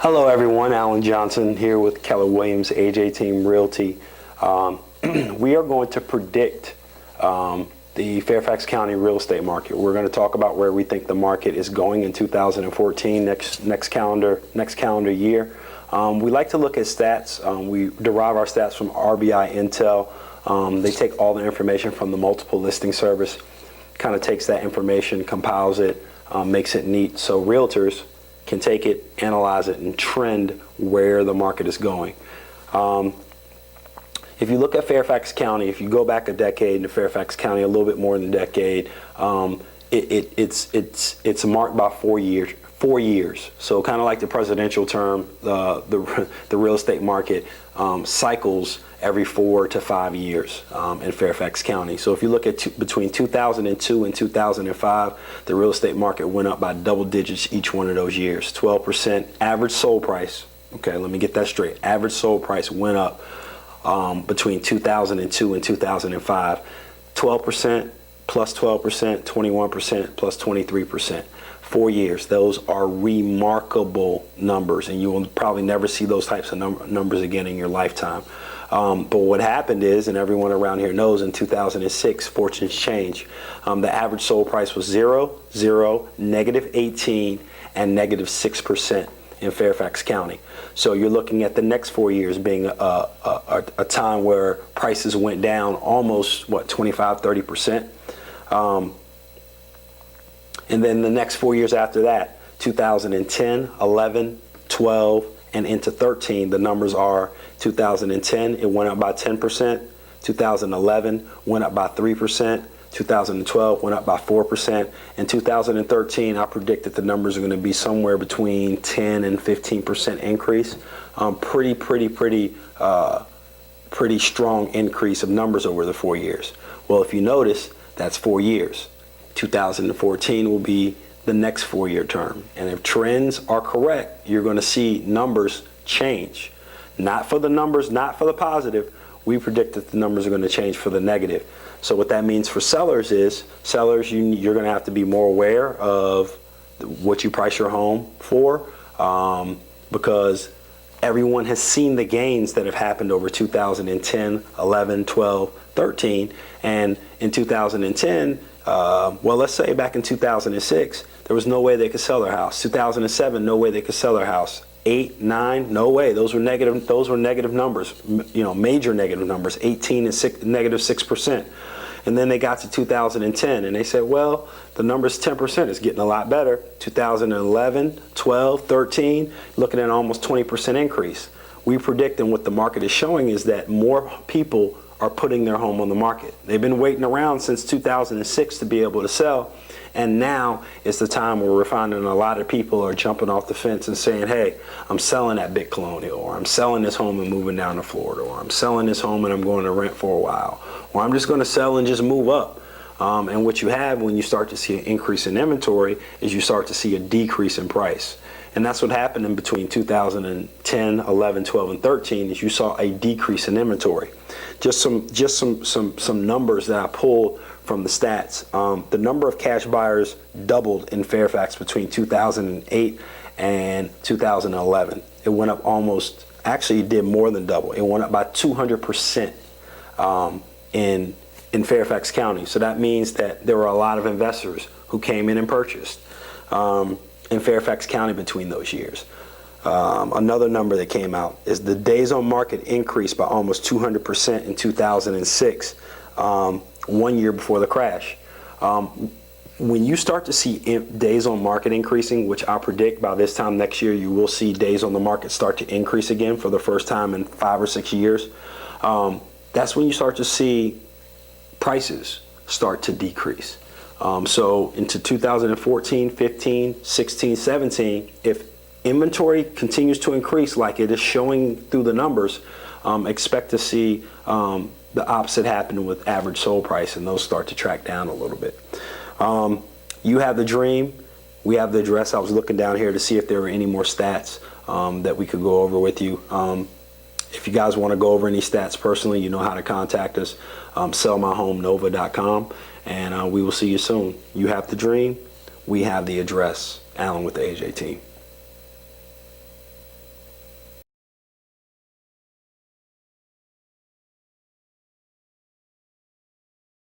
Hello everyone, Alan Johnson here with Keller Williams, AJ Team Realty. We are going to predict the Fairfax County real estate market. We're going to talk about where we think the market is going in 2014, next calendar year. We like to look at stats. We derive our stats from RBI Intel. They take all the information from the multiple listing service, kind of takes that information, compiles it, makes it neat so realtors can take it, analyze it, and trend where the market is going. If you look at Fairfax County, if you go back a decade into Fairfax County, a little bit more than a decade, it's marked by 4 years. 4 years. So kind of like the presidential term, the real estate market cycles every 4 to 5 years in Fairfax County. So if you look at between 2002 and 2005, the real estate market went up by double digits each one of those years. 12% average sold price. Okay, let me get that straight. Average sold price went up between 2002 and 2005. 12% plus 12%, 21% plus 23%. 4 years. Those are remarkable numbers, and you will probably never see those types of numbers again in your lifetime. But what happened is, and everyone around here knows, in 2006, fortunes changed. The average sold price was 0, 0, negative 18, and negative 6% in Fairfax County. So you're looking at the next 4 years being a time where prices went down almost, 25, 30%. And then the next 4 years after that, 2010, 11, 12, and into 13, the numbers are 2010, it went up by 10%. 2011 went up by 3%. 2012 went up by 4%. And 2013, I predict that the numbers are going to be somewhere between 10 and 15% increase. Pretty strong increase of numbers over the 4 years. Well, if you notice, that's 4 years. 2014 will be the next 4-year term. And if trends are correct, you're going to see numbers change. Not for the numbers, not for the positive. We predict that the numbers are going to change for the negative. So what that means for sellers is, you're going to have to be more aware of what you price your home for, because everyone has seen the gains that have happened over 2010, 11, 12, 13. And in 2010, well, let's say back in 2006, there was no way they could sell their house. 2007, no way they could sell their house. 8, 9, no way. Those were negative numbers, major negative numbers, 18 and negative 6%. And then they got to 2010 and they said, well, the number's 10%. It's getting a lot better. 2011, 12, 13, looking at almost 20% increase. We predict, and what the market is showing is that more people are putting their home on the market. They've been waiting around since 2006 to be able to sell, and now is the time where we're finding a lot of people are jumping off the fence and saying, hey, I'm selling that big colonial, or I'm selling this home and moving down to Florida, or I'm selling this home and I'm going to rent for a while, or I'm just going to sell and just move up. And what you have when you start to see an increase in inventory is you start to see a decrease in price. And that's what happened in between 2010, 11, 12, and 13 is you saw a decrease in inventory. Just some numbers that I pulled from the stats. The number of cash buyers doubled in Fairfax between 2008 and 2011. It went up almost, actually it did more than double. It went up by 200% in Fairfax County. So that means that there were a lot of investors who came in and purchased in Fairfax County between those years. Another number that came out is the days on market increased by almost 200% in 2006, 1 year before the crash. When you start to see days on market increasing, which I predict by this time next year, you will see days on the market start to increase again for the first time in 5 or 6 years. That's when you start to see prices start to decrease. So into 2014, 15, 16, 17, if inventory continues to increase like it is showing through the numbers, expect to see the opposite happen with average sold price, and those start to track down a little bit. You have the dream, we have the address. I was looking down here to see if there were any more stats that we could go over with you. If you guys want to go over any stats personally, you know how to contact us, sellmyhomenova.com, and we will see you soon. You have the dream, we have the address. Alan with the AJ Team.